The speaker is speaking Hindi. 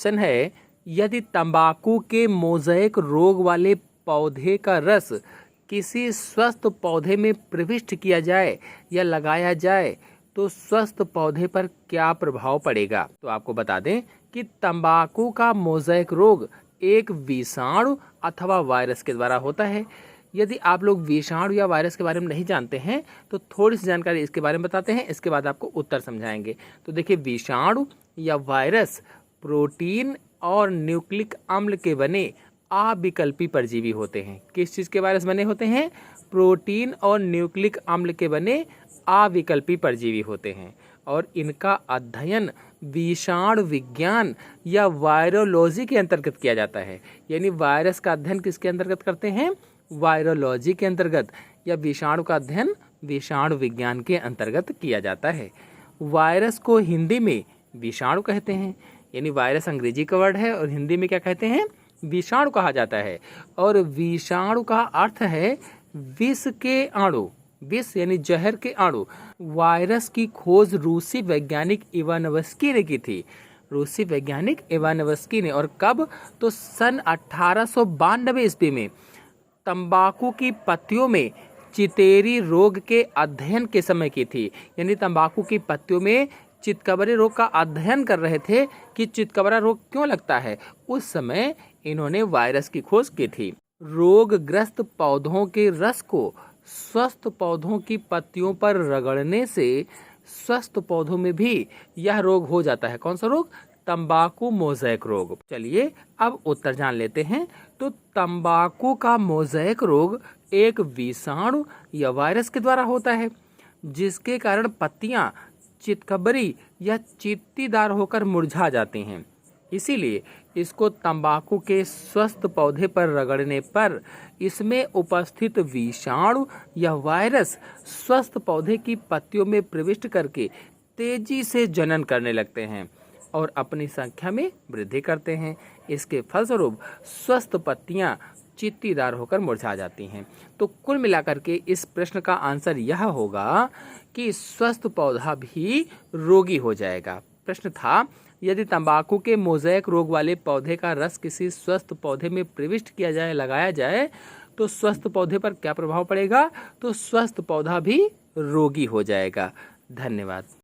क्वेश्चन है, यदि तंबाकू के मोज़ेक रोग वाले पौधे का रस किसी स्वस्थ पौधे में प्रविष्ट किया जाए या लगाया जाए तो स्वस्थ पौधे पर क्या प्रभाव पड़ेगा। तो आपको बता दें कि तंबाकू का मोज़ेक रोग एक विषाणु अथवा वायरस के द्वारा होता है। यदि आप लोग विषाणु या वायरस के बारे में नहीं जानते हैं तो थोड़ी सी जानकारी इसके बारे में बताते हैं, इसके बाद आपको उत्तर समझाएंगे। तो देखिए, विषाणु या वायरस प्रोटीन और न्यूक्लिक अम्ल के बने अविकल्पी परजीवी होते हैं। किस चीज़ के वायरस बने होते हैं? प्रोटीन और न्यूक्लिक अम्ल के बने अविकल्पी परजीवी होते हैं और इनका अध्ययन विषाणु विज्ञान या वायरोलॉजी के अंतर्गत किया जाता है। यानी वायरस का अध्ययन किसके अंतर्गत करते हैं? वायरोलॉजी के अंतर्गत। या विषाणु का अध्ययन विषाणु विज्ञान के अंतर्गत किया जाता है। वायरस को हिंदी में विषाणु कहते हैं। यानी वायरस अंग्रेजी का वर्ड है और हिंदी में क्या कहते हैं? विषाणु कहा जाता है। और विषाणु का अर्थ है विष के अणु। विष यानी जहर के अणु। वायरस की खोज रूसी वैज्ञानिक इवानोव्स्की ने की थी। रूसी वैज्ञानिक इवानोव्स्की ने। और कब? तो सन 1892 ईस्वी में तंबाकू की पत्तियों में चितेरी रोग के अध्ययन के समय की थी। यानी तंबाकू की पत्तियों में चितकबरे रोग का अध्ययन कर रहे थे कि चितकबरा रोग क्यों लगता है। उस समय इन्होंने वायरस की खोज की थी। रोगग्रस्त पौधों के रस को स्वस्थ पौधों की पत्तियों पर रगड़ने से स्वस्थ पौधों में भी यह रोग हो जाता है। कौन सा रोग? तंबाकू मोज़ेक रोग। चलिए अब उत्तर जान लेते हैं। तो तंबाकू का मोज़ेक रोग एक विषाणु या वायरस के द्वारा होता है, जिसके कारण पत्तियां चितकबरी या चित्तीदार होकर मुरझा जाती हैं। इसीलिए इसको तंबाकू के स्वस्थ पौधे पर रगड़ने पर इसमें उपस्थित विषाणु या वायरस स्वस्थ पौधे की पत्तियों में प्रविष्ट करके तेजी से जनन करने लगते हैं और अपनी संख्या में वृद्धि करते हैं। इसके फलस्वरूप स्वस्थ पत्तियां चित्तीदार होकर मुरझा जाती हैं। तो कुल मिलाकर के इस प्रश्न का आंसर यह होगा कि स्वस्थ पौधा भी रोगी हो जाएगा। प्रश्न था, यदि तंबाकू के मोज़ेक रोग वाले पौधे का रस किसी स्वस्थ पौधे में प्रविष्ट किया जाए, लगाया जाए तो स्वस्थ पौधे पर क्या प्रभाव पड़ेगा? तो स्वस्थ पौधा भी रोगी हो जाएगा। धन्यवाद।